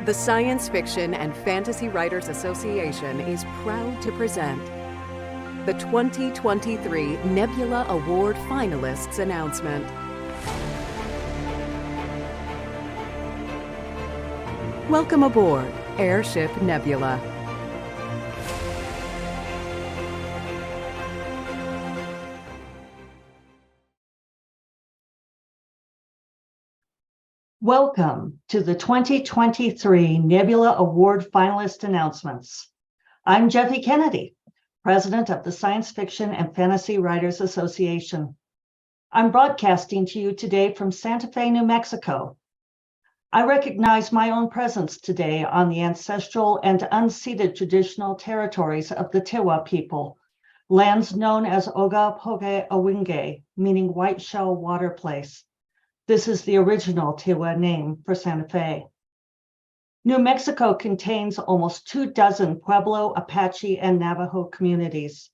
The Science Fiction and Fantasy Writers Association is proud to present the 2023 Nebula Award Finalists announcement. Welcome aboard Airship Nebula. Welcome to the 2023 Nebula Award Finalist announcements. I'm Jeffe Kennedy, President of the Science Fiction and Fantasy Writers Association. I'm broadcasting to you today from Santa Fe, New Mexico. I recognize my own presence today on the ancestral and unceded traditional territories of the Tewa people, lands known as Oga Poge Awinge, meaning white shell water place. This is the original Tewa name for Santa Fe. New Mexico contains almost 24 Pueblo, Apache, and Navajo communities.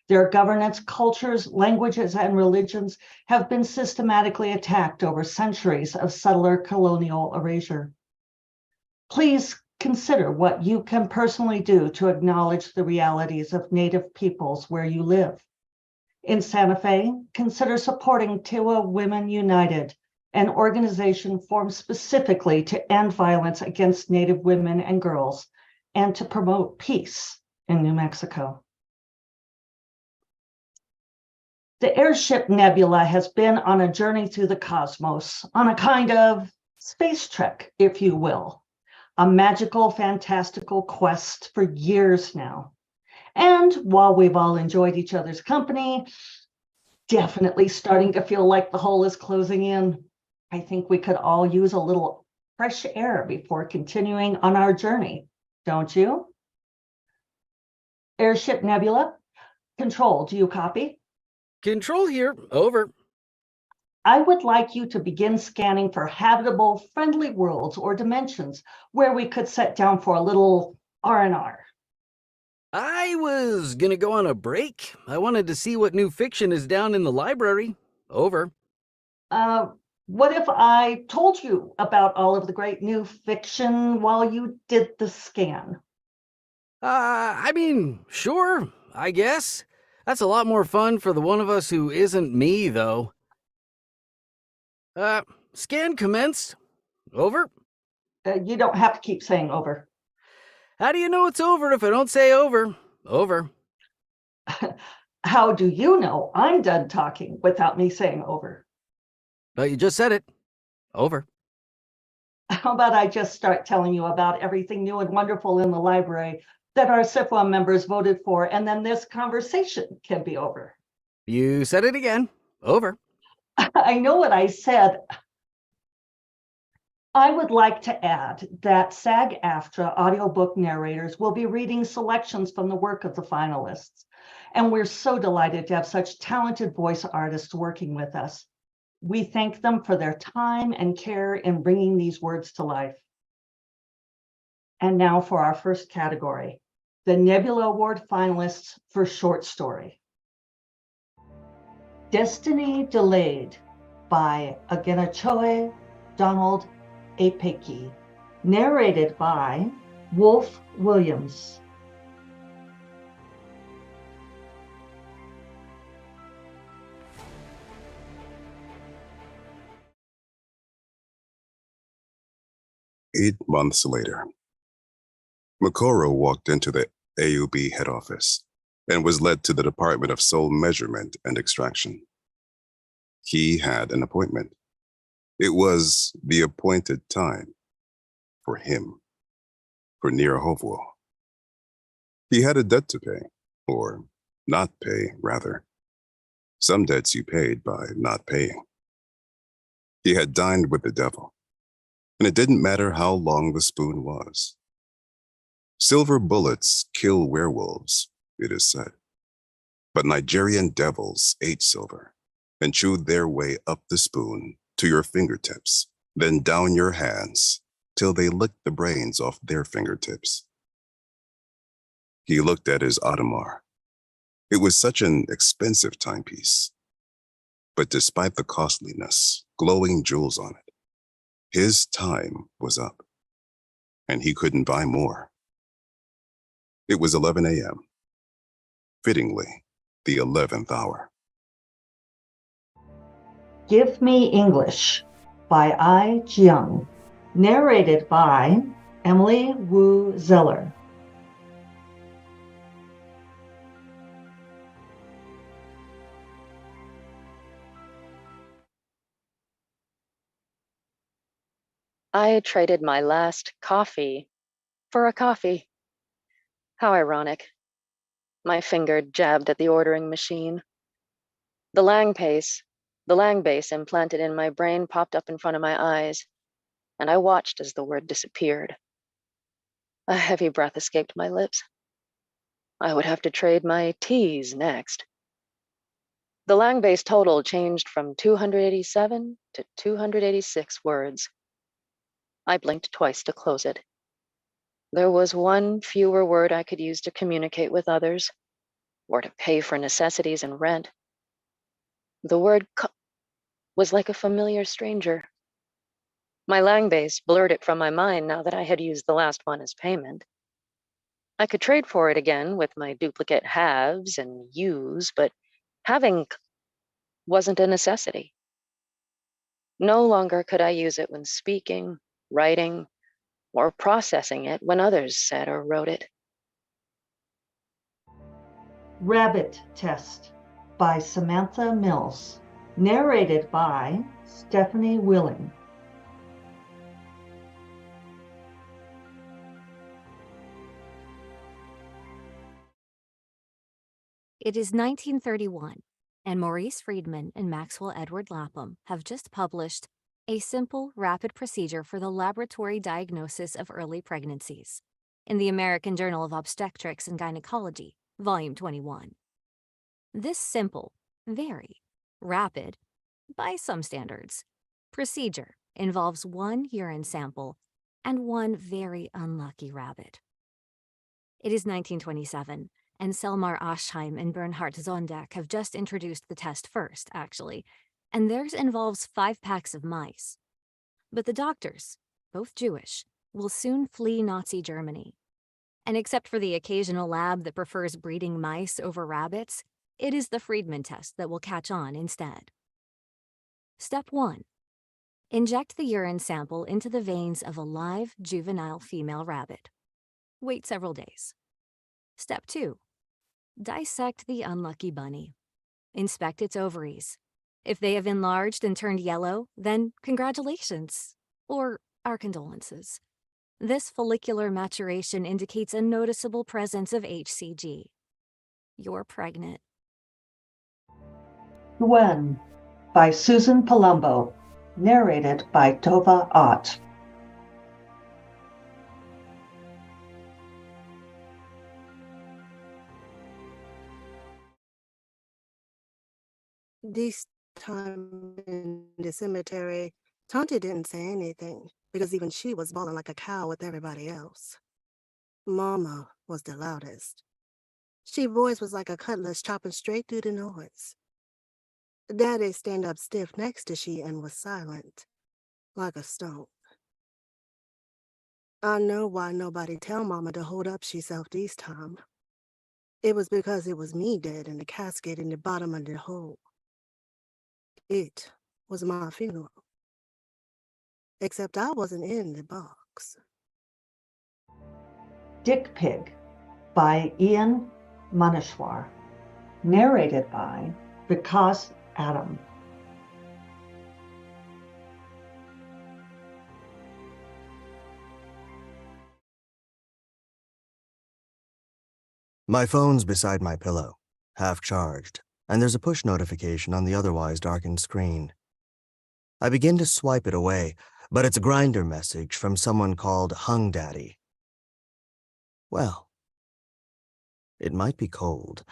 Their governance, cultures, languages, and religions have been systematically attacked over centuries of settler colonial erasure. Please consider what you can personally do to acknowledge the realities of Native peoples where you live. In Santa Fe, consider supporting Tewa Women United, an organization formed specifically to end violence against Native women and girls and to promote peace in New Mexico. The Airship Nebula has been on a journey through the cosmos, on a kind of space trek, if you will, a magical, fantastical quest for years now. And while we've all enjoyed each other's company, definitely starting to feel like the hole is closing in. I think we could all use a little fresh air before continuing on our journey, don't you? Airship Nebula, Control, do you copy? Control here, over. I would like you to begin scanning for habitable, friendly worlds or dimensions where we could set down for a little R&R. I was gonna go on a break. I wanted to see what new fiction is down in the library. Over. What if I told you about all of the great new fiction while you did the scan? Sure, I guess. That's a lot more fun for the one of us who isn't me, though. Scan commenced. Over. You don't have to keep saying over. How do you know it's over if I don't say over? Over. How do you know I'm done talking without me saying over? But you just said it. Over. How about I just start telling you about everything new and wonderful in the library that our SFWA members voted for, and then this conversation can be over. You said it again. Over. I know what I said. I would like to add that SAG-AFTRA audiobook narrators will be reading selections from the work of the finalists, and we're so delighted to have such talented voice artists working with us. We thank them for their time and care in bringing these words to life. And now for our first category, the Nebula Award finalists for short story. Destiny Delayed by Agenachoe Donald Apeki, narrated by Wolf Williams. Eight months later, Makoro walked into the AUB head office and was led to the Department of Soul Measurement and Extraction. He had an appointment. It was the appointed time for him, for Nirahovuo. He had a debt to pay, or not pay, rather. Some debts you paid by not paying. He had dined with the devil. And it didn't matter how long the spoon was. Silver bullets kill werewolves, it is said. But Nigerian devils ate silver and chewed their way up the spoon to your fingertips, then down your hands till they licked the brains off their fingertips. He looked at his Audemars. It was such an expensive timepiece. But despite the costliness, glowing jewels on it, his time was up. and he couldn't buy more. It was 11 a.m., fittingly, the 11th hour. Give Me English by I. Jiang. Narrated by Emily Wu Zeller. I traded my last coffee for a coffee. How ironic. My finger jabbed at the ordering machine. The Lang base implanted in my brain popped up in front of my eyes, and I watched as the word disappeared. A heavy breath escaped my lips. I would have to trade my T's next. The Lang base total changed from 287 to 286 words. I blinked twice to close it. There was one fewer word I could use to communicate with others, or to pay for necessities and rent. The word was like a familiar stranger. My Lang base blurred it from my mind now that I had used the last one as payment. I could trade for it again with my duplicate haves and yous, but having wasn't a necessity. No longer could I use it when speaking, writing, or processing it when others said or wrote it. Rabbit Test by Samantha Mills. Narrated by Stephanie Willing. It is 1931, and Maurice Friedman and Maxwell Edward Lapham have just published A Simple, Rapid Procedure for the Laboratory Diagnosis of Early Pregnancies in the American Journal of Obstetrics and Gynecology, Volume 21. This simple, very rapid, by some standards, procedure involves one urine sample and one very unlucky rabbit. It is 1927. And Selmar Aschheim and Bernhard Zondak have just introduced the test first, actually, and theirs involves 5 packs of mice. But the doctors, both Jewish, will soon flee Nazi Germany. And except for the occasional lab that prefers breeding mice over rabbits, it is the Friedman test that will catch on instead. Step 1. Inject the urine sample into the veins of a live, juvenile female rabbit. Wait several days. Step 2. Dissect the unlucky bunny. Inspect its ovaries. If they have enlarged and turned yellow, then congratulations, or our condolences. This follicular maturation indicates a noticeable presence of HCG. You're pregnant. Gwen by Susan Palumbo. Narrated by Tova Ott. This time in the cemetery, Tonti didn't say anything because even she was bawling like a cow with everybody else. Mama was the loudest. She voice was like a cutlass chopping straight through the noise. Daddy stand up stiff next to she and was silent, like a stone. I know why nobody tell Mama to hold up sheself this time. It was because it was me dead in the casket in the bottom of the hole. It was my funeral. Except I wasn't in the box. Dick Pig by Ian Manishwar. Narrated by Vikas Adam. My phone's beside my pillow, half charged, and there's a push notification on the otherwise darkened screen. I begin to swipe it away, but it's a Grindr message from someone called Hung Daddy. Well, it might be cold,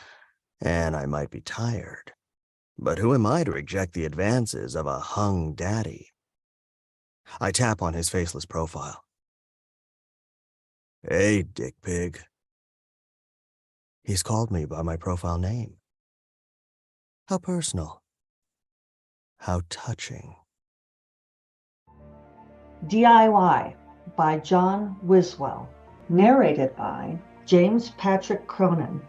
and I might be tired, but who am I to reject the advances of a Hung Daddy? I tap on his faceless profile. Hey, Dick Pig. He's called me by my profile name. How personal. How touching. DIY by John Wiswell. Narrated by James Patrick Cronin.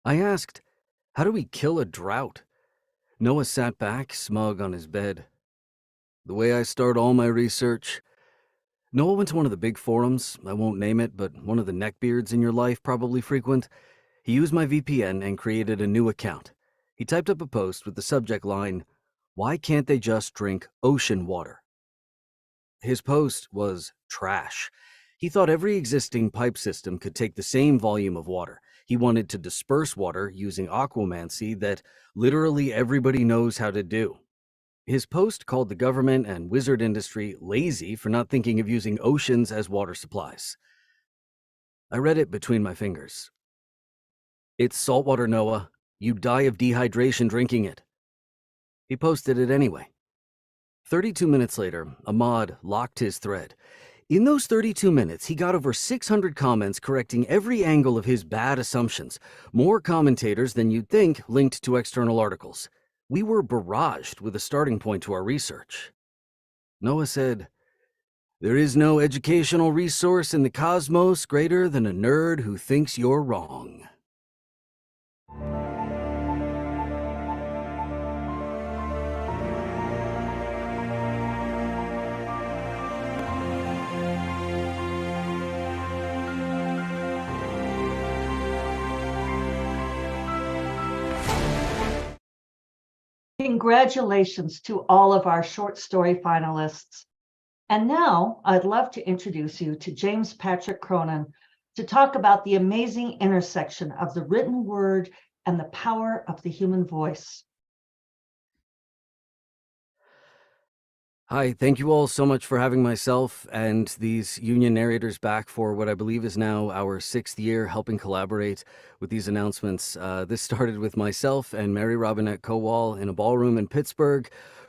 I asked, how do we kill a drought? Noah sat back, smug on his bed. The way I start all my research. Noah went to one of the big forums, I won't name it, but one of the neckbeards in your life probably frequent. He used my VPN and created a new account. He typed up a post with the subject line, "Why can't they just drink ocean water?" His post was trash. He thought every existing pipe system could take the same volume of water. He wanted to disperse water using aquamancy that literally everybody knows how to do. His post called the government and wizard industry lazy for not thinking of using oceans as water supplies. I read it between my fingers. It's saltwater, Noah. You'd die of dehydration drinking it. He posted it anyway. 32 minutes later, Ahmad locked his thread. In those 32 minutes, he got over 600 comments correcting every angle of his bad assumptions, more commentators than you'd think linked to external articles. We were barraged with a starting point to our research. Noah said, "There is no educational resource in the cosmos greater than a nerd who thinks you're wrong." Congratulations to all of our short story finalists. And now I'd love to introduce you to James Patrick Cronin to talk about the amazing intersection of the written word and the power of the human voice. Hi, thank you all so much for having myself and these union narrators back for what I believe is now our 6th year helping collaborate with these announcements. This started with myself and Mary Robinette Kowal in a ballroom in Pittsburgh,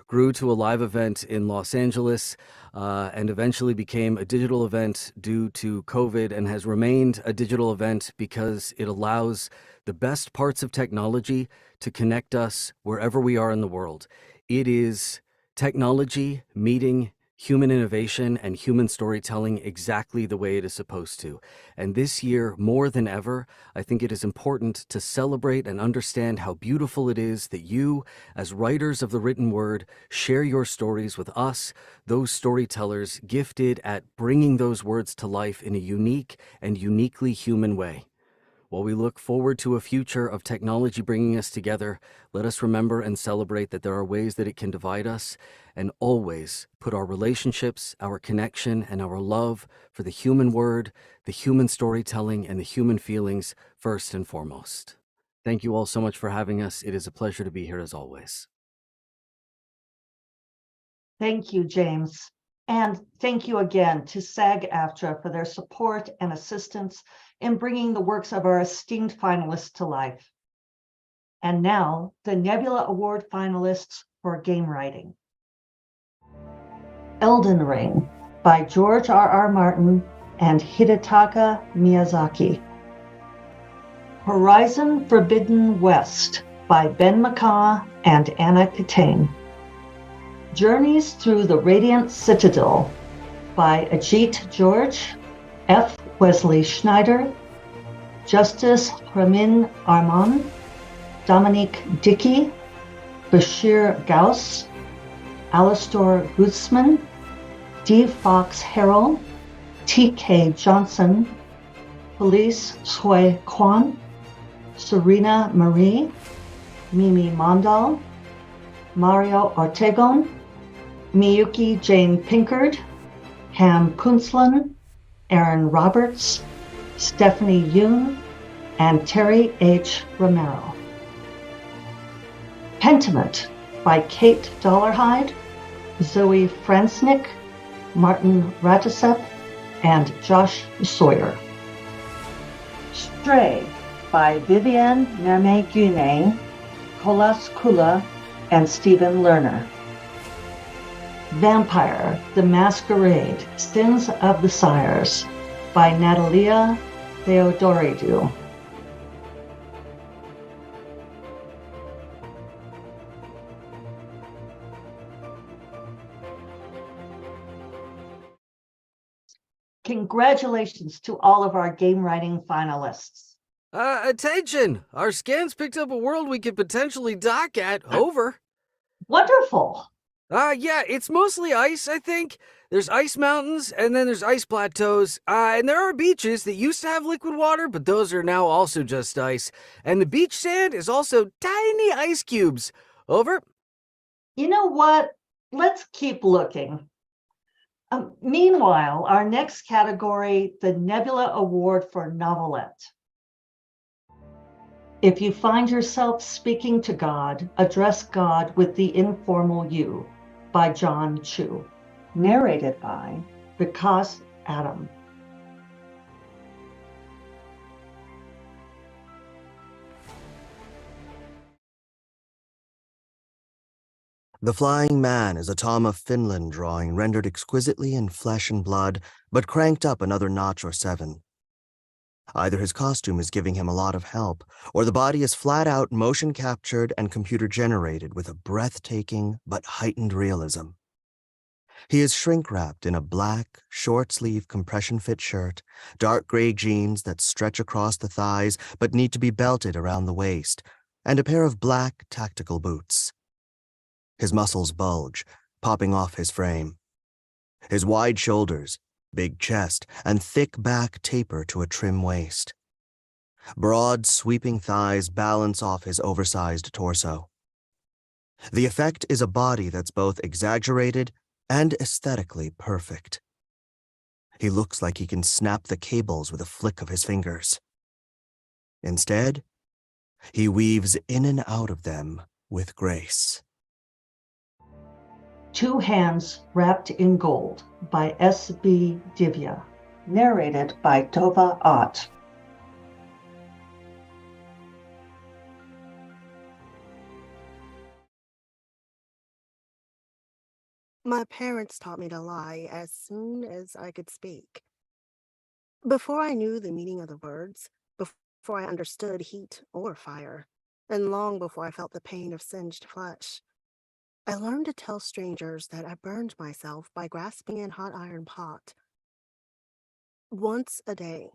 grew to a live event in Los Angeles, and eventually became a digital event due to COVID, and has remained a digital event because it allows the best parts of technology to connect us wherever we are in the world. It is technology meeting human innovation and human storytelling exactly the way it is supposed to. And this year, more than ever, I think it is important to celebrate and understand how beautiful it is that you, as writers of the written word, share your stories with us, those storytellers gifted at bringing those words to life in a unique and uniquely human way. While we look forward to a future of technology bringing us together, let us remember and celebrate that there are ways that it can divide us, and always put our relationships, our connection, and our love for the human word, the human storytelling, and the human feelings first and foremost. Thank you all so much for having us. It is a pleasure to be here as always. Thank you, James. And thank you again to SAG-AFTRA for their support and assistance in bringing the works of our esteemed finalists to life. And now, the Nebula Award finalists for game writing. Elden Ring by George R.R. Martin and Hidetaka Miyazaki. Horizon Forbidden West by Ben McCaw and Anna Katane. Journeys Through the Radiant Citadel by Ajit George, F. Wesley Schneider, Justice Ramin Arman, Dominique Dickey, Bashir Gauss, Alistair Guzman, D. Fox Harrell, T.K. Johnson, Felice Sui Kwan, Serena Marie, Mimi Mondal, Mario Ortegon, Miyuki Jane Pinkard, Ham Kunzlin, Aaron Roberts, Stephanie Yoon, and Terry H. Romero. Pentiment by Kate Dollarhide, Zoe Fransnick, Martin Ratasep, and Josh Sawyer. Stray by Vivienne Mermet-Guné, Colas Kula, and Stephen Lerner. Vampire, the Masquerade, Sins of the Sires by Natalia Theodoridou. Congratulations to all of our game writing finalists. Attention! Our scans picked up a world we could potentially dock at. Over. Wonderful. Yeah, it's mostly ice, I think. There's ice mountains, and then there's ice plateaus. And there are beaches that used to have liquid water, but those are now also just ice. And the beach sand is also tiny ice cubes. Over. You know what? Let's keep looking. Meanwhile, our next category, the Nebula Award for Novelette. If you find yourself speaking to God, address God with the informal you, by John Chu. Narrated by Vikas Adam. The Flying Man is a Tom of Finland drawing rendered exquisitely in flesh and blood, but cranked up another notch or 7. Either his costume is giving him a lot of help, or the body is flat out motion captured and computer generated with a breathtaking but heightened realism. He is shrink-wrapped in a black, short-sleeve compression-fit shirt, dark gray jeans that stretch across the thighs but need to be belted around the waist, and a pair of black tactical boots. His muscles bulge, popping off his frame. His wide shoulders, big chest, and thick back taper to a trim waist. Broad, sweeping thighs balance off his oversized torso. The effect is a body that's both exaggerated and aesthetically perfect. He looks like he can snap the cables with a flick of his fingers. Instead, he weaves in and out of them with grace. Two Hands Wrapped in Gold by S.B. Divya. Narrated by Tova Ott. My parents taught me to lie as soon as I could speak. Before I knew the meaning of the words, before I understood heat or fire, and long before I felt the pain of singed flesh, I learned to tell strangers that I burned myself by grasping a hot iron pot. Once a day,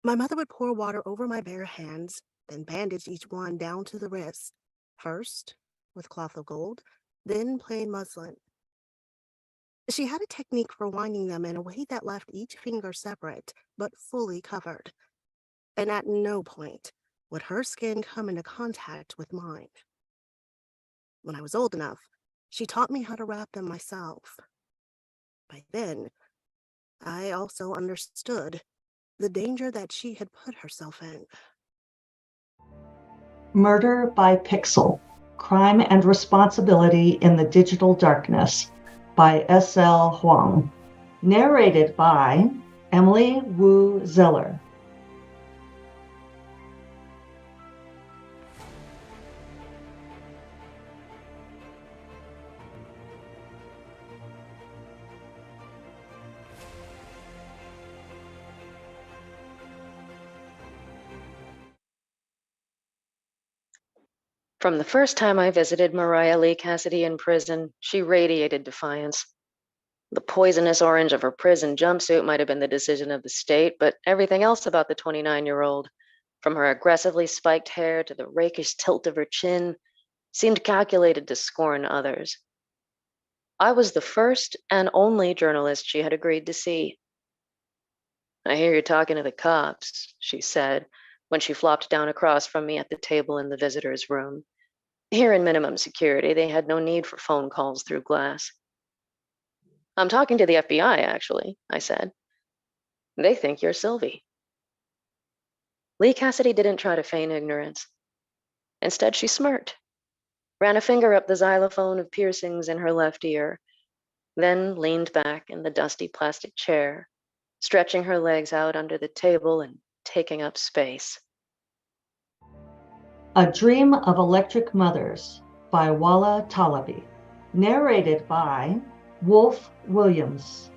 my mother would pour water over my bare hands, then bandage each one down to the wrist, first with cloth of gold, then plain muslin. She had a technique for winding them in a way that left each finger separate, but fully covered. And at no point would her skin come into contact with mine. When I was old enough, she taught me how to wrap them myself. By then, I also understood the danger that she had put herself in. Murder by Pixel. Crime and Responsibility in the Digital Darkness by S.L. Huang. Narrated by Emily Wu Zeller. From the first time I visited Mariah Lee Cassidy in prison, she radiated defiance. The poisonous orange of her prison jumpsuit might have been the decision of the state, but everything else about the 29-year-old, from her aggressively spiked hair to the rakish tilt of her chin, seemed calculated to scorn others. I was the first and only journalist she had agreed to see. "I hear you're talking to the cops," she said, when she flopped down across from me at the table in the visitors' room. Here in minimum security, they had no need for phone calls through glass. "I'm talking to the FBI, actually," I said. "They think you're Sylvie." Lee Cassidy didn't try to feign ignorance. Instead, she smirked, ran a finger up the xylophone of piercings in her left ear, then leaned back in the dusty plastic chair, stretching her legs out under the table and taking up space. A Dream of Electric Mothers by Walla Talabi. Narrated by Wolf Williams.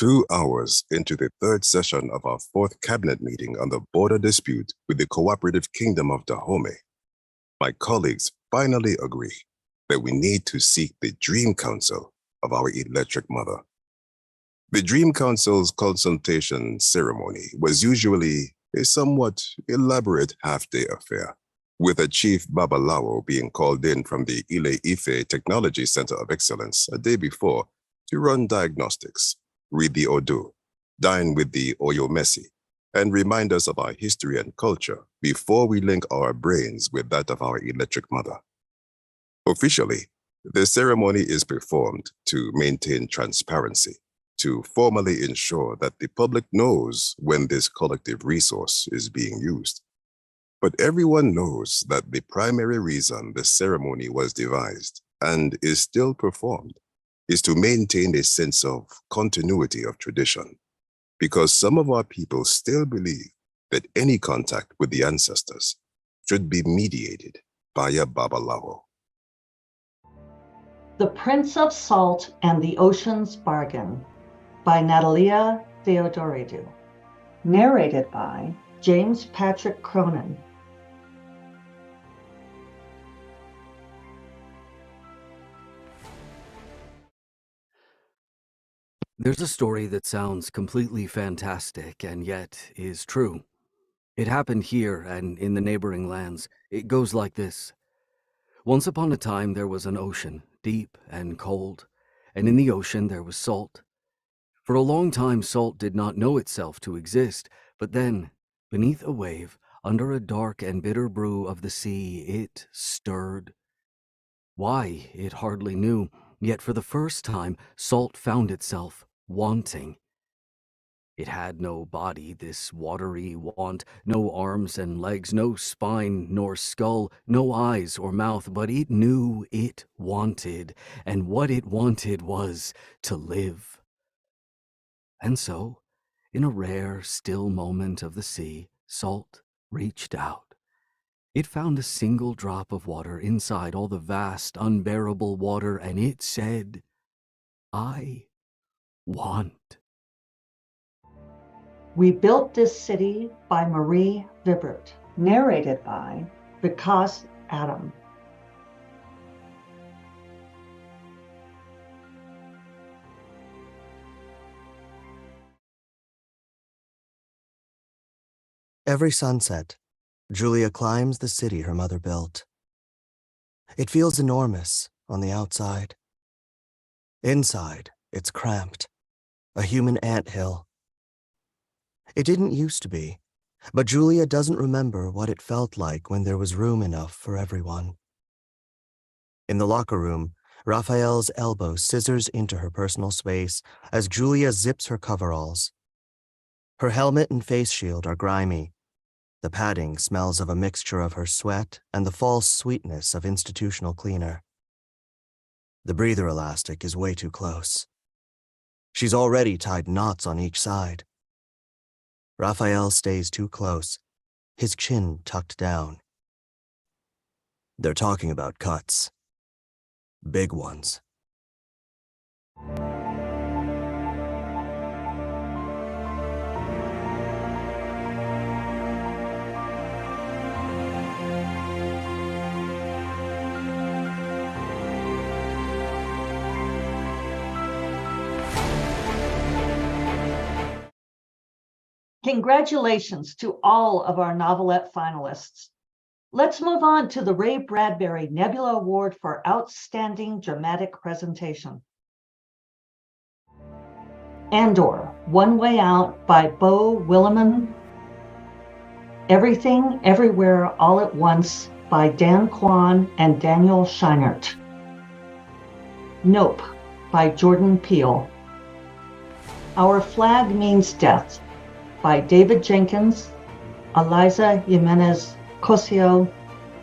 2 hours into the third session of our fourth cabinet meeting on the border dispute with the cooperative kingdom of Dahomey, my colleagues finally agree that we need to seek the Dream Council of our electric mother. The Dream Council's consultation ceremony was usually a somewhat elaborate half-day affair, with a chief Babalawo being called in from the Ile-Ife Technology Center of Excellence a day before to run diagnostics, read the Odu, dine with the Oyomesi, and remind us of our history and culture before we link our brains with that of our electric mother. Officially, the ceremony is performed to maintain transparency, to formally ensure that the public knows when this collective resource is being used. But everyone knows that the primary reason the ceremony was devised and is still performed is to maintain a sense of continuity of tradition, because some of our people still believe that any contact with the ancestors should be mediated via Babalawo. The Prince of Salt and the Ocean's Bargain by Natalia Theodoridou. Narrated by James Patrick Cronin. There's a story that sounds completely fantastic and yet is true. It happened here and in the neighboring lands. It goes like this. Once upon a time there was an ocean, deep and cold, and in the ocean there was salt. For a long time salt did not know itself to exist, but then, beneath a wave, under a dark and bitter brew of the sea, it stirred. Why, it hardly knew, yet for the first time salt found itself wanting. It had no body, this watery want, no arms and legs, no spine nor skull, no eyes or mouth, but it knew it wanted, and what it wanted was to live. And so, in a rare, still moment of the sea, salt reached out. It found a single drop of water inside all the vast, unbearable water, and it said, "I want." We Built This City by Marie Vibert. Narrated by Vikas Adam. Every sunset, Julia climbs the city her mother built. It feels enormous on the outside. Inside, it's cramped, a human anthill. It didn't used to be, but Julia doesn't remember what it felt like when there was room enough for everyone. In the locker room, Raphael's elbow scissors into her personal space as Julia zips her coveralls. Her helmet and face shield are grimy. The padding smells of a mixture of her sweat and the false sweetness of institutional cleaner. The breather elastic is way too close. She's already tied knots on each side. Raphael stays too close, his chin tucked down. They're talking about cuts. Big ones. Congratulations to all of our novelette finalists. Let's move on to the Ray Bradbury Nebula Award for Outstanding Dramatic Presentation. Andor, One Way Out by Bo Willimon. Everything, Everywhere, All at Once by Dan Kwan and Daniel Scheinert. Nope by Jordan Peele. Our Flag Means Death by David Jenkins, Eliza Jimenez Cosio,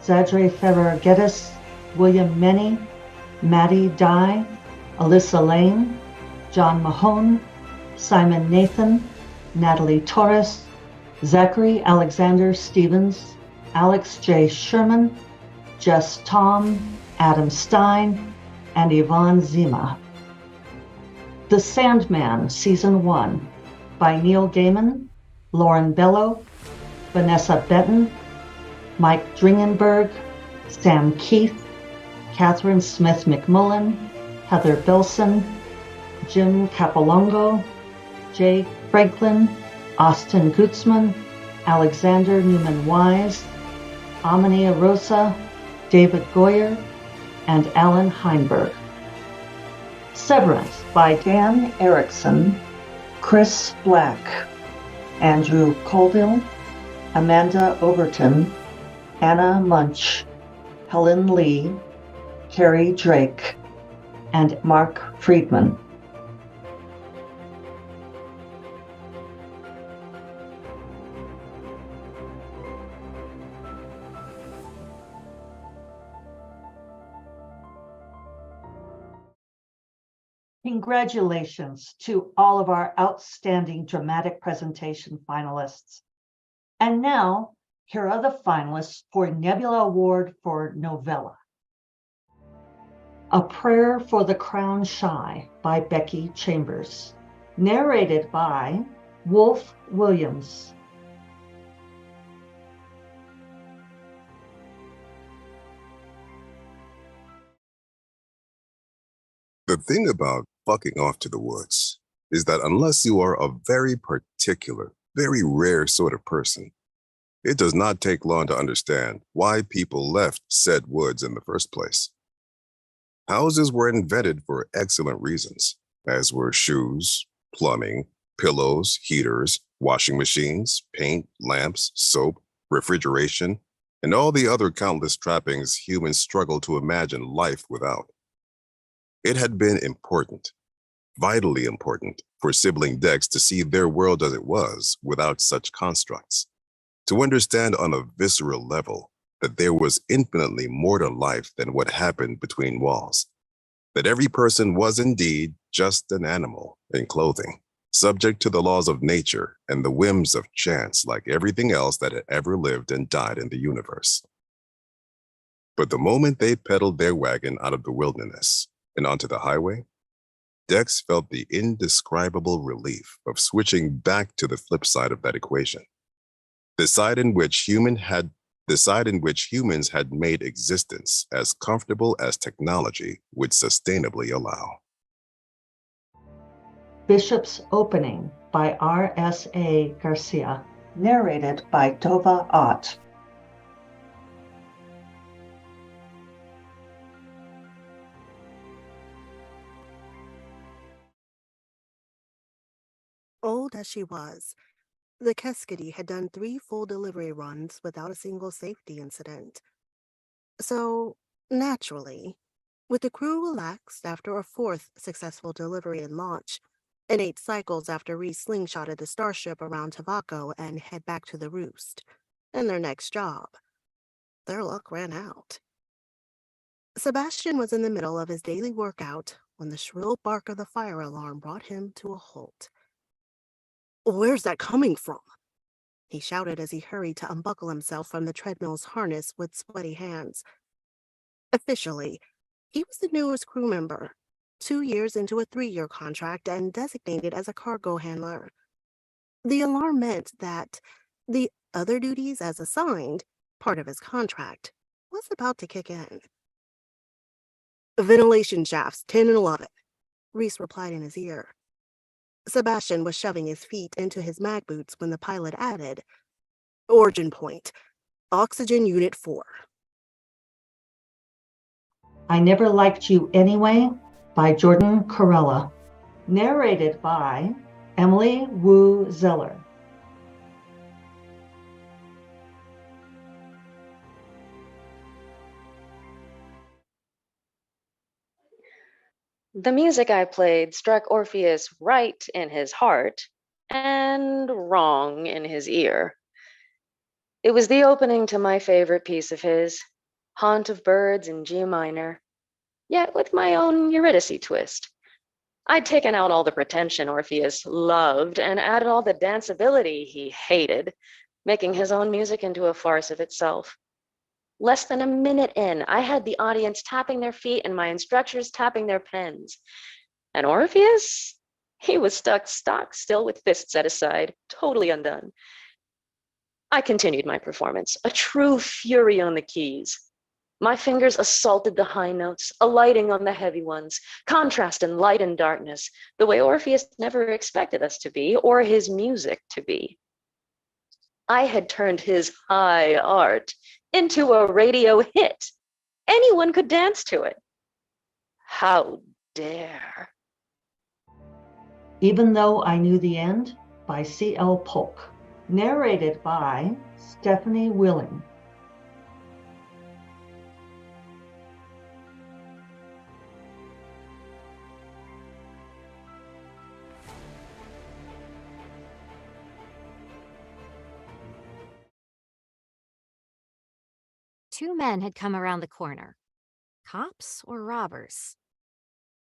Zadre Ferrer-Geddes, William Meny, Maddie Dye, Alyssa Lane, John Mahone, Simon Nathan, Natalie Torres, Zachary Alexander Stevens, Alex J. Sherman, Jess Tom, Adam Stein, and Yvonne Zima. The Sandman, Season 1, by Neil Gaiman, Lauren Bellow, Vanessa Benton, Mike Dringenberg, Sam Keith, Catherine Smith McMullen, Heather Bilson, Jim Capolongo, Jay Franklin, Austin Gutzman, Alexander Newman Wise, Amani Arosa, David Goyer, and Alan Heinberg. Severance by Dan Erickson, Chris Black, Andrew Colville, Amanda Overton, Anna Munch, Helen Lee, Carrie Drake, and Mark Friedman. Congratulations to all of our outstanding dramatic presentation finalists. And now, here are the finalists for Nebula Award for Novella. A Prayer for the Crown Shy by Becky Chambers. Narrated by Wolf Williams. The thing about fucking off to the woods is that unless you are a very particular, very rare sort of person, it does not take long to understand why people left said woods in the first place. Houses were invented for excellent reasons, as were shoes, plumbing, pillows, heaters, washing machines, paint, lamps, soap, refrigeration, and all the other countless trappings humans struggle to imagine life without. It had been important, vitally important, for sibling Dex to see their world as it was without such constructs, to understand on a visceral level that there was infinitely more to life than what happened between walls, that every person was indeed just an animal in clothing, subject to the laws of nature and the whims of chance like everything else that had ever lived and died in the universe. But the moment they pedaled their wagon out of the wilderness and onto the highway, Dex felt the indescribable relief of switching back to the flip side of that equation, the side in which humans had made existence as comfortable as technology would sustainably allow. Bishop's Opening by R.S.A. Garcia. Narrated by Tova Ott. Old as she was, the Keskedy had done 3 full delivery runs without a single safety incident. So, naturally, with the crew relaxed after a 4th successful delivery and launch, and 8 cycles after Reese slingshotted the starship around Tavaco and head back to the Roost, and their next job, their luck ran out. Sebastian was in the middle of his daily workout when the shrill bark of the fire alarm brought him to a halt. "Where's that coming from?" he shouted as he hurried to unbuckle himself from the treadmill's harness with sweaty hands. Officially, he was the newest crew member, 2 years into a 3-year contract and designated as a cargo handler. The alarm meant that the other duties as assigned, part of his contract, was about to kick in. "Ventilation shafts 10 and 11, Reese replied in his ear. Sebastian was shoving his feet into his mag boots when the pilot added, "Origin point, oxygen unit 4. I Never Liked You Anyway by Jordan Corella. Narrated by Emily Wu Zeller. The music I played struck Orpheus right in his heart and wrong in his ear. It was the opening to my favorite piece of his, Haunt of Birds in G minor, yet with my own Eurydice twist. I'd taken out all the pretension Orpheus loved and added all the danceability he hated, making his own music into a farce of itself. Less than a minute in, I had the audience tapping their feet and my instructors tapping their pens. And Orpheus He was stuck stock still with fists at his side, totally undone. I continued my performance, a true fury on the keys. My fingers assaulted the high notes, alighting on the heavy ones, contrast in light and darkness, the way Orpheus never expected us to be, or his music to be. I had turned his high art into a radio hit. Anyone could dance to it. How dare. Even Though I Knew the End by C.L. Polk. Narrated by Stephanie Willing. Two men had come around the corner. Cops or robbers?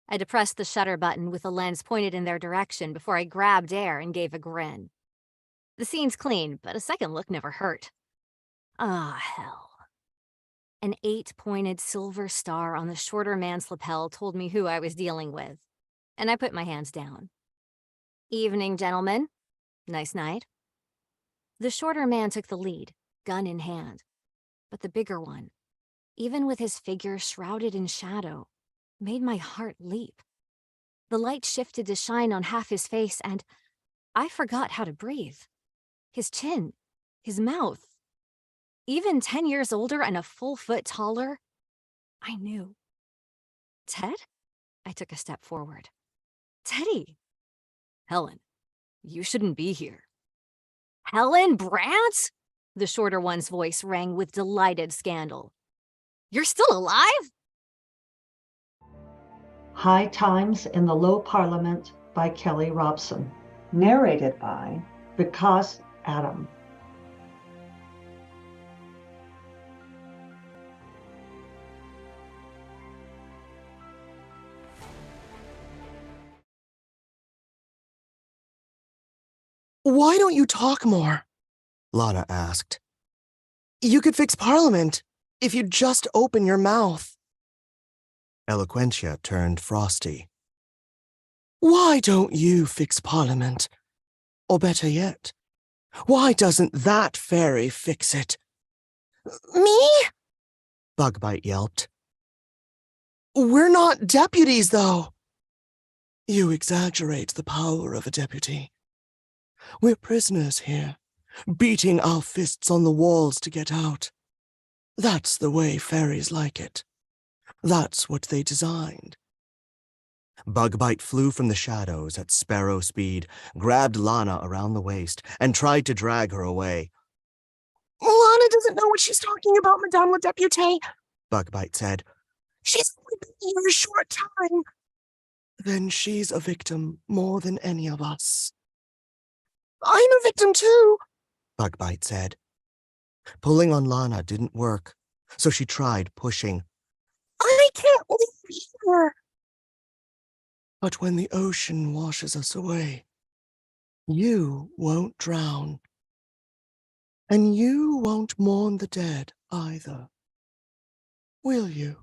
I depressed the shutter button with the lens pointed in their direction before I grabbed air and gave a grin. The scene's clean, but a second look never hurt. Ah, hell. An 8-pointed silver star on the shorter man's lapel told me who I was dealing with, and I put my hands down. Evening, gentlemen. Nice night. The shorter man took the lead, gun in hand. But the bigger one, even with his figure shrouded in shadow, made my heart leap. The light shifted to shine on half his face, and I forgot how to breathe. His chin, his mouth. Even 10 years older and a full foot taller, I knew. Ted? I took a step forward. Teddy! Helen, you shouldn't be here. Helen Brandt? The shorter one's voice rang with delighted scandal. You're still alive? High Times in the Low Parliament by Kelly Robson. Narrated by Vikas Adam. Why don't you talk more? Lana asked. You could fix Parliament if you'd just open your mouth. Eloquentia turned frosty. Why don't you fix Parliament? Or better yet, why doesn't that fairy fix it? Me? Bugbite yelped. We're not deputies, though. You exaggerate the power of a deputy. We're prisoners here, beating our fists on the walls to get out. That's the way fairies like it. That's what they designed. Bugbite flew from the shadows at sparrow speed, grabbed Lana around the waist, and tried to drag her away. Lana doesn't know what she's talking about, Madame la Députée, Bugbite said. She's only been here a short time. Then she's a victim more than any of us. I'm a victim too, Bugbite said. Pulling on Lana didn't work, so she tried pushing. I can't leave here. But when the ocean washes us away, you won't drown. And you won't mourn the dead either. Will you?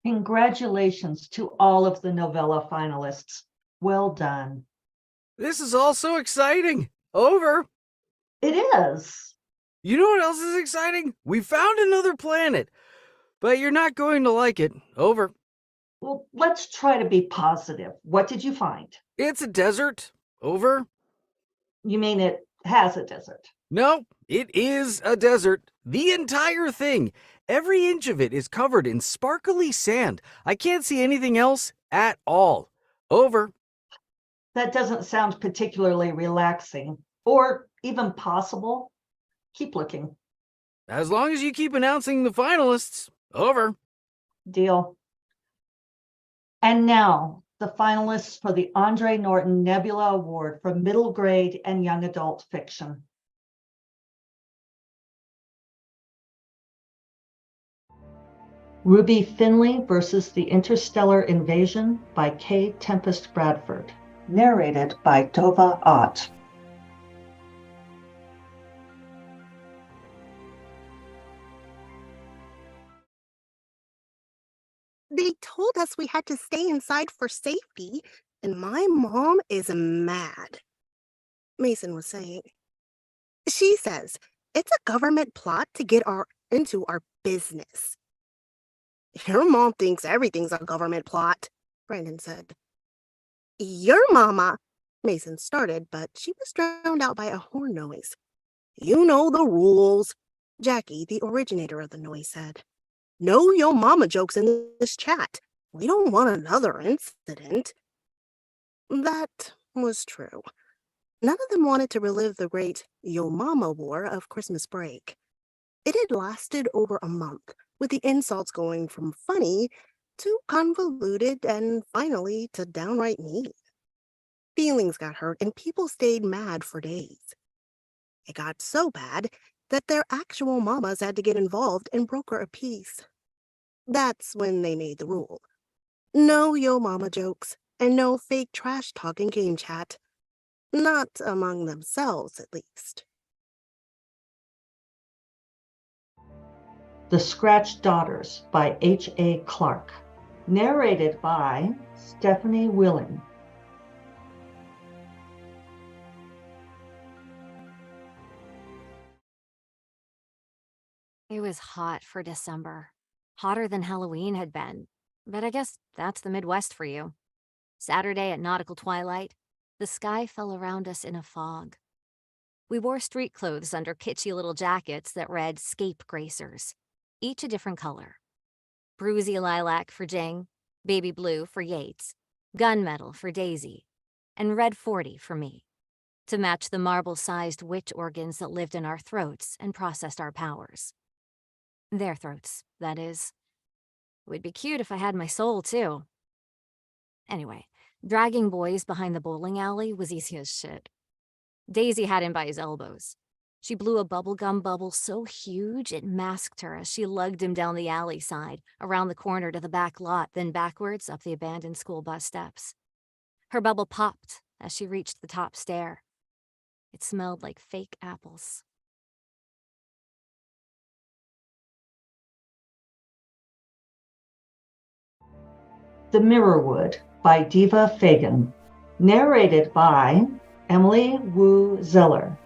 Congratulations to all of the novella finalists. Well done. This is all so exciting. Over. It is. You know what else is exciting? We found another planet. But you're not going to like it. Over. Well, let's try to be positive. What did you find? It's a desert. Over. You mean it has a desert? No, it is a desert. The entire thing. Every inch of it is covered in sparkly sand. I can't see anything else at all. Over. That doesn't sound particularly relaxing or even possible. Keep looking. As long as you keep announcing the finalists. Over. Deal. And now, the finalists for the Andre Norton Nebula Award for Middle Grade and Young Adult Fiction. Ruby Finley versus the Interstellar Invasion by K. Tempest Bradford. Narrated by Tova Ott. They told us we had to stay inside for safety, and my mom is mad, Mason was saying. She says it's a government plot to get into our business. Your mom thinks everything's a government plot, Brandon said. Your mama, Mason started, but she was drowned out by a horn noise. You know the rules, Jackie, the originator of the noise, said. No yo mama jokes in this chat. We don't want another incident. That was true. None of them wanted to relive the great Yo Mama War of Christmas break. It had lasted over a month, with the insults going from funny to convoluted and finally to downright mean. Feelings got hurt and people stayed mad for days. It got so bad that their actual mamas had to get involved and broker a peace. That's when they made the rule. No yo mama jokes and no fake trash talk in game chat. Not among themselves, at least. The Scratch Daughters by H.A. Clark. Narrated by Stephanie Willing. It was hot for December. Hotter than Halloween had been. But I guess that's the Midwest for you. Saturday at nautical twilight, the sky fell around us in a fog. We wore street clothes under kitschy little jackets that read Scape Gracers, each a different color. Bruisey lilac for Jing, baby blue for Yates, gunmetal for Daisy, and red 40 for me, to match the marble-sized witch organs that lived in our throats and processed our powers. Their throats, that is. It would be cute if I had my soul, too. Anyway, dragging boys behind the bowling alley was easy as shit. Daisy had him by his elbows. She blew a bubblegum bubble so huge it masked her as she lugged him down the alley side, around the corner to the back lot, then backwards up the abandoned school bus steps. Her bubble popped as she reached the top stair. It smelled like fake apples. The Mirrorwood by Diva Fagan. Narrated by Emily Wu Zeller.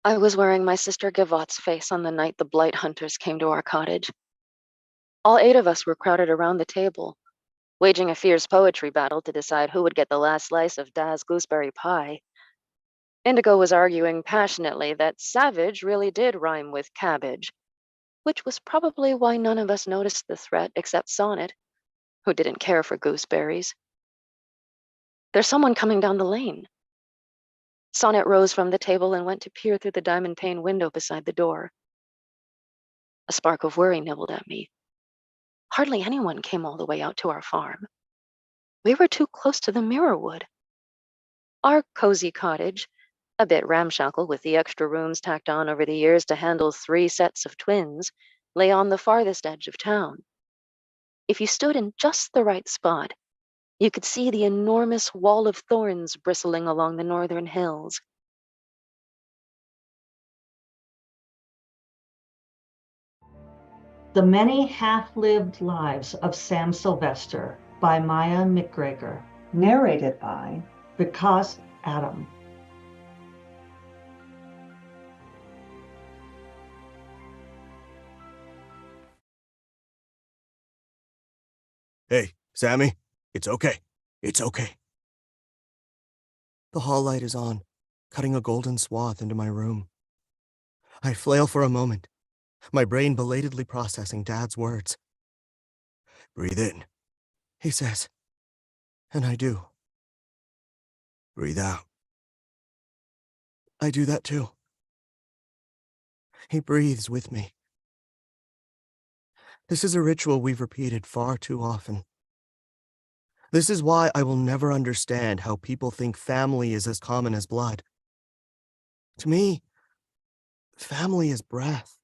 I was wearing my sister Gavott's face on the night the Blight Hunters came to our cottage. All 8 of us were crowded around the table, waging a fierce poetry battle to decide who would get the last slice of Daz gooseberry pie. Indigo was arguing passionately that savage really did rhyme with cabbage, which was probably why none of us noticed the threat except Sonnet, who didn't care for gooseberries. There's someone coming down the lane. Sonnet rose from the table and went to peer through the diamond pane window beside the door. A spark of worry nibbled at me. Hardly anyone came all the way out to our farm. We were too close to the Mirrorwood. Our cozy cottage, a bit ramshackle with the extra rooms tacked on over the years to handle 3 sets of twins, lay on the farthest edge of town. If you stood in just the right spot, you could see the enormous wall of thorns bristling along the northern hills. The Many Half-Lived Lives of Sam Sylvester by Maya McGregor. Narrated by Vikas Adam. Hey, Sammy, it's okay. It's okay. The hall light is on, cutting a golden swath into my room. I flail for a moment, my brain belatedly processing Dad's words. Breathe in, he says, and I do. Breathe out. I do that too. He breathes with me. This is a ritual we've repeated far too often. This is why I will never understand how people think family is as common as blood. To me, family is breath.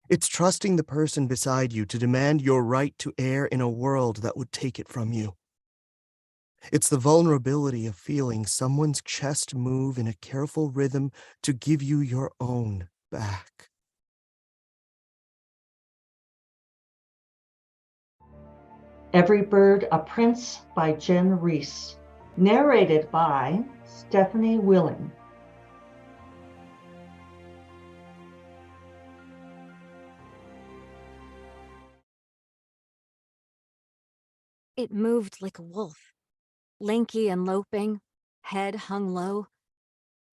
It's trusting the person beside you to demand your right to air in a world that would take it from you. It's the vulnerability of feeling someone's chest move in a careful rhythm to give you your own back. Every Bird a Prince by Jen Reese. Narrated by Stephanie Willing. It moved like a wolf, lanky and loping, head hung low.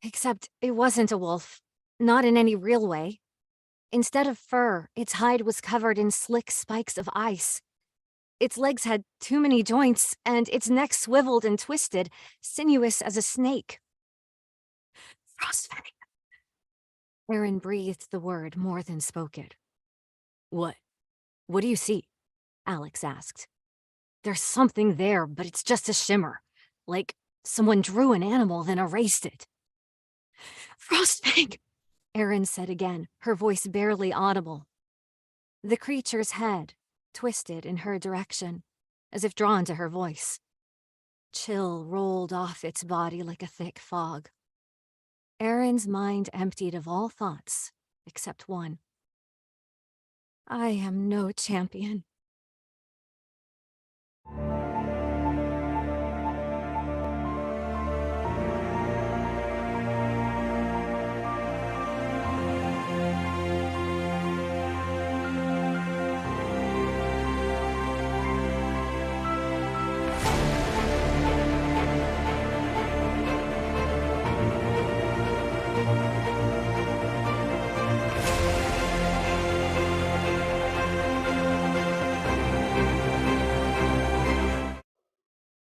Except it wasn't a wolf, not in any real way. Instead of fur, its hide was covered in slick spikes of ice. Its legs had too many joints, and its neck swiveled and twisted, sinuous as a snake. Frostfang. Aaron breathed the word more than spoke it. What? What do you see? Alex asked. There's something there, but it's just a shimmer. Like someone drew an animal, then erased it. Frostfang! Erin said again, her voice barely audible. The creature's head twisted in her direction, as if drawn to her voice. Chill rolled off its body like a thick fog. Erin's mind emptied of all thoughts, except one. I am no champion.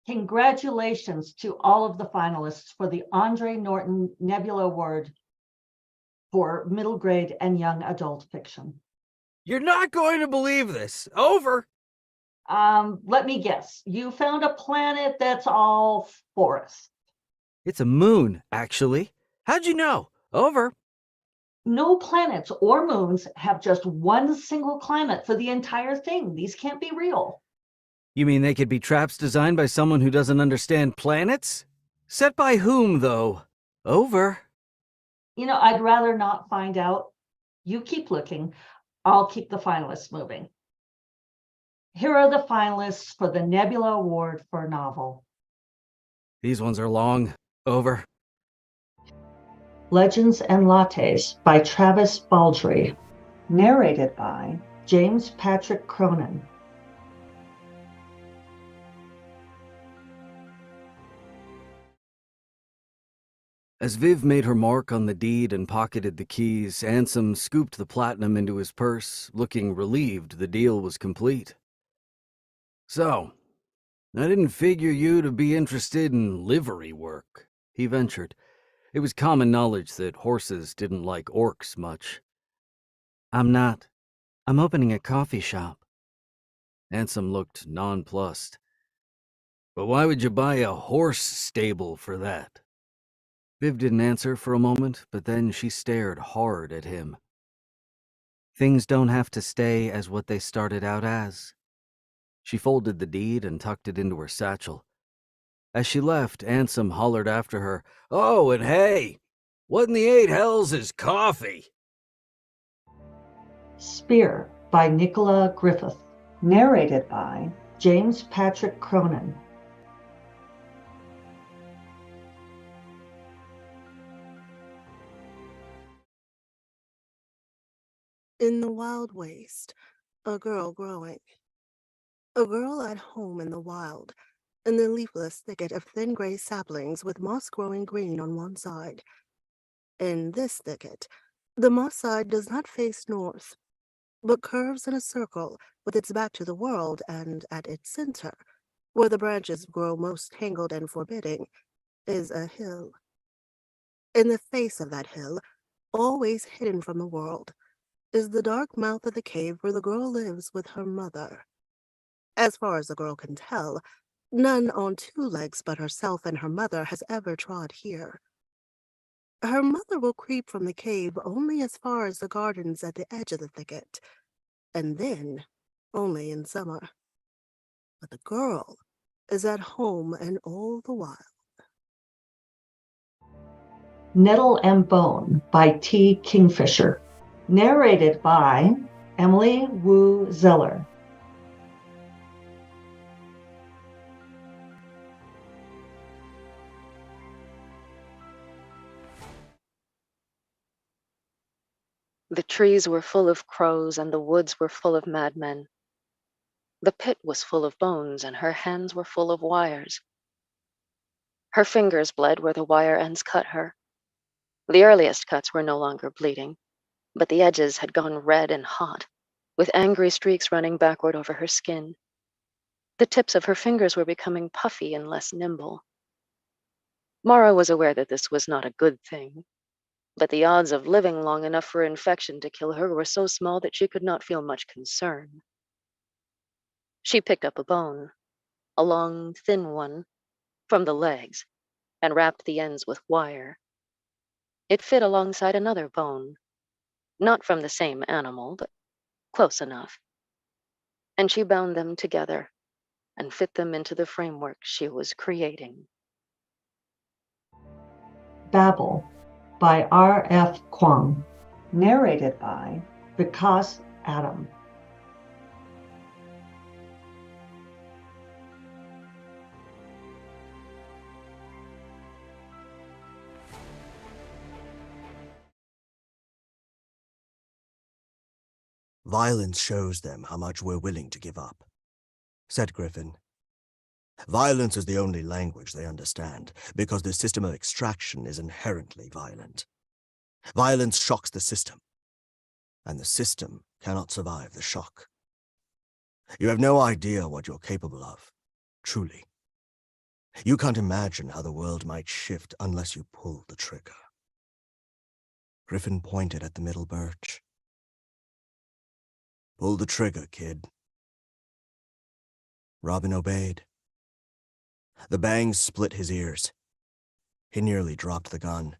Congratulations to all of the finalists for the Andre Norton Nebula Award for middle grade and young adult fiction. You're not going to believe this. Over. Let me guess. You found a planet that's all forest. It's a moon, actually. How'd you know? Over. No planets or moons have just one single climate for the entire thing. These can't be real. You mean they could be traps designed by someone who doesn't understand planets? Set by whom, though? Over. I'd rather not find out. You keep looking. I'll keep the finalists moving. Here are the finalists for the Nebula Award for Novel. These ones are long. Over. Legends and Lattes by Travis Baldry. Narrated by James Patrick Cronin. As Viv made her mark on the deed and pocketed the keys, Ansem scooped the platinum into his purse, looking relieved the deal was complete. So, I didn't figure you to be interested in livery work, he ventured. It was common knowledge that horses didn't like orcs much. I'm not. I'm opening a coffee shop. Ansem looked nonplussed. But why would you buy a horse stable for that? Viv didn't answer for a moment, but then she stared hard at him. Things don't have to stay as what they started out as, She folded the deed and tucked it into her satchel. As she left, Ansem hollered after her, "Oh, and hey, what in the eight hells is coffee?" Spear by Nicola Griffith. Narrated by James Patrick Cronin. In the wild waste, a girl growing. A girl at home in the wild, in the leafless thicket of thin gray saplings with moss growing green on one side. In this thicket, the moss side does not face north, but curves in a circle with its back to the world, and at its center, where the branches grow most tangled and forbidding, is a hill. In the face of that hill, always hidden from the world, is the dark mouth of the cave where the girl lives with her mother. As far as the girl can tell, none on two legs but herself and her mother has ever trod here. Her mother will creep from the cave only as far as the gardens at the edge of the thicket, and then only in summer. But the girl is at home and all the while. Nettle and Bone by T. Kingfisher. Narrated by Emily Wu Zeller. The trees were full of crows and the woods were full of madmen. The pit was full of bones and her hands were full of wires. Her fingers bled where the wire ends cut her. The earliest cuts were no longer bleeding, but the edges had gone red and hot, with angry streaks running backward over her skin. The tips of her fingers were becoming puffy and less nimble. Mara was aware that this was not a good thing, but the odds of living long enough for infection to kill her were so small that she could not feel much concern. She picked up a bone, a long, thin one, from the legs, and wrapped the ends with wire. It fit alongside another bone, not from the same animal, but close enough. And she bound them together and fit them into the framework she was creating. Babel by R.F. Kuang. Narrated by Vikas Adam. Violence shows them how much we're willing to give up, said Griffin. Violence is the only language they understand, because the system of extraction is inherently violent. Violence shocks the system, and the system cannot survive the shock. You have no idea what you're capable of, truly. You can't imagine how the world might shift unless you pull the trigger. Griffin pointed at the middle birch. Pull the trigger, kid. Robin obeyed. The bang split his ears. He nearly dropped the gun.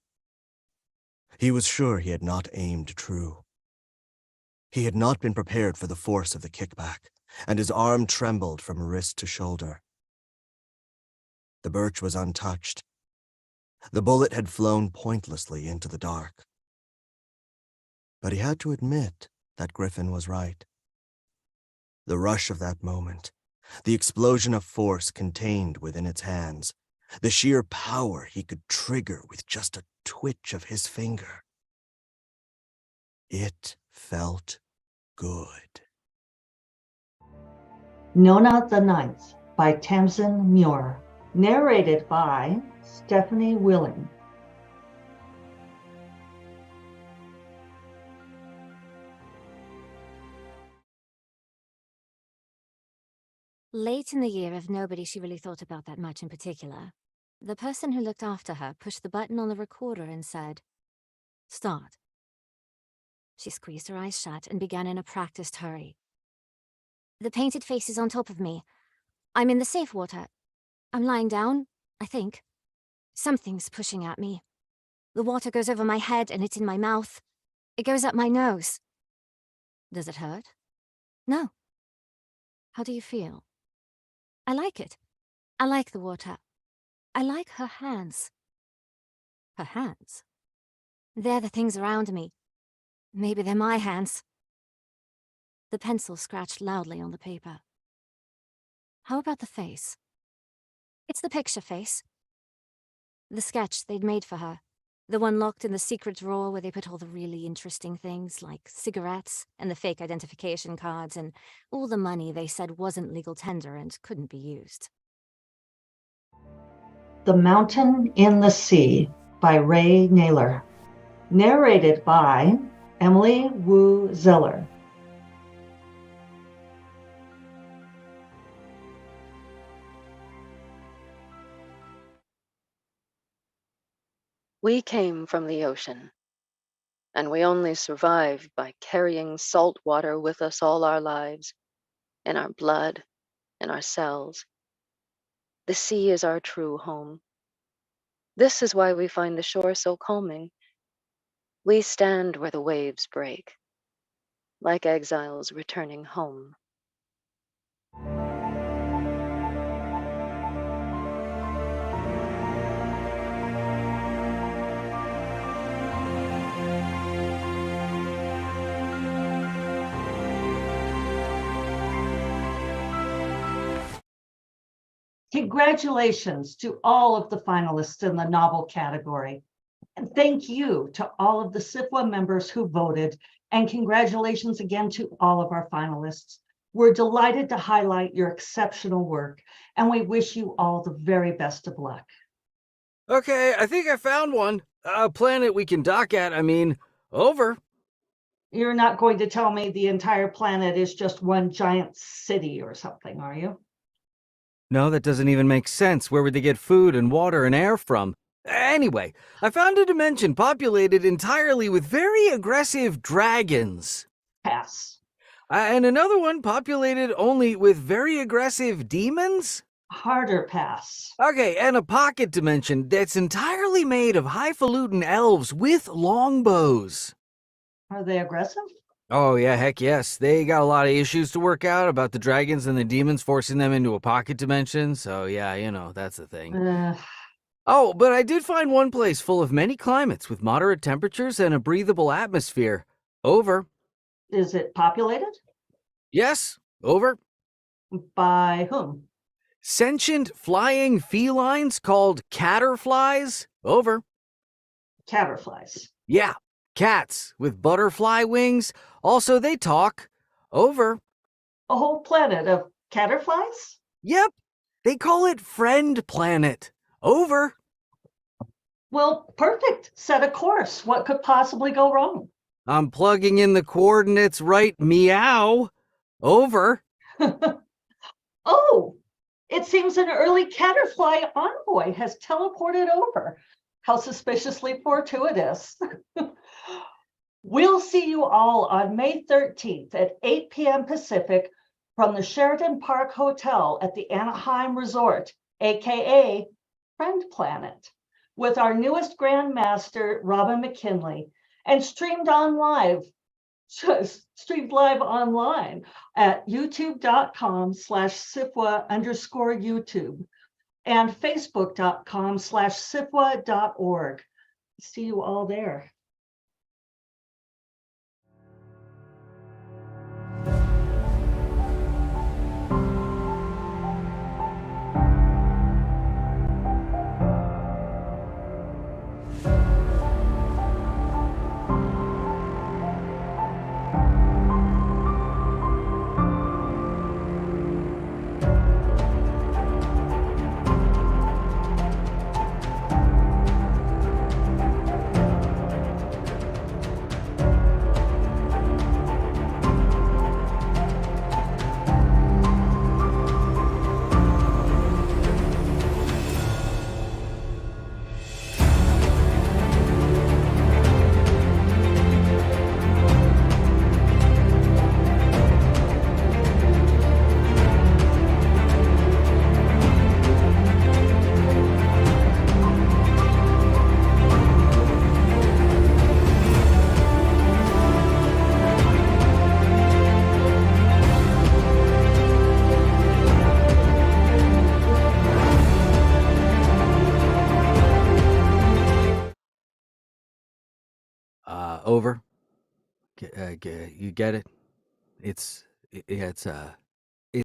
He was sure he had not aimed true. He had not been prepared for the force of the kickback, and his arm trembled from wrist to shoulder. The birch was untouched. The bullet had flown pointlessly into the dark. But he had to admit that Griffin was right. The rush of that moment, the explosion of force contained within its hands, the sheer power he could trigger with just a twitch of his finger. It felt good. Nona the Ninth by Tamsin Muir. Narrated by Stephanie Willing. Late in the year of nobody she really thought about that much in particular, the person who looked after her pushed the button on the recorder and said, "Start." She squeezed her eyes shut and began in a practiced hurry. "The painted face is on top of me. I'm in the safe water. I'm lying down, I think. Something's pushing at me. The water goes over my head and it's in my mouth. It goes up my nose. Does it hurt? No. How do you feel? I like it. I like the water. I like her hands. Her hands? They're the things around me. Maybe they're my hands. The pencil scratched loudly on the paper. How about the face? It's the picture face. The sketch they'd made for her. The one locked in the secret drawer where they put all the really interesting things, like cigarettes and the fake identification cards and all the money they said wasn't legal tender and couldn't be used. The Mountain in the Sea by Ray Naylor. Narrated by Emily Wu Zeller. We came from the ocean, and we only survived by carrying salt water with us all our lives, in our blood, in our cells. The sea is our true home. This is why we find the shore so calming. We stand where the waves break, like exiles returning home. Congratulations to all of the finalists in the novel category. And thank you to all of the SFWA members who voted. And congratulations again to all of our finalists. We're delighted to highlight your exceptional work, and we wish you all the very best of luck. Okay, I think I found one. A planet we can dock at, over. You're not going to tell me the entire planet is just one giant city or something, are you? No, that doesn't even make sense. Where would they get food and water and air from? Anyway, I found a dimension populated entirely with very aggressive dragons. Pass. And another one populated only with very aggressive demons? Harder pass. Okay, and a pocket dimension that's entirely made of highfalutin elves with longbows. Are they aggressive? Oh, yeah, heck yes. They got a lot of issues to work out about the dragons and the demons forcing them into a pocket dimension. So, yeah, that's the thing. Oh, but I did find one place full of many climates with moderate temperatures and a breathable atmosphere. Over. Is it populated? Yes, over. By whom? Sentient flying felines called catterflies. Over. Catterflies. Yeah, cats with butterfly wings. Also, they talk. Over. A whole planet of catterflies? Yep, they call it Friend Planet. Over. Well, perfect. Set a course. What could possibly go wrong? I'm plugging in the coordinates right meow. Over. Oh, it seems an early catterfly envoy has teleported over. How suspiciously fortuitous. We'll see you all on May 13th at 8 p.m. Pacific from the Sheraton Park Hotel at the Anaheim Resort, aka Friend Planet, with our newest Grand Master, Robin McKinley, and streamed live online at youtube.com/SFWA_YouTube and facebook.com/SFWA.org. See you all there. Over. You get it? Yeah, it's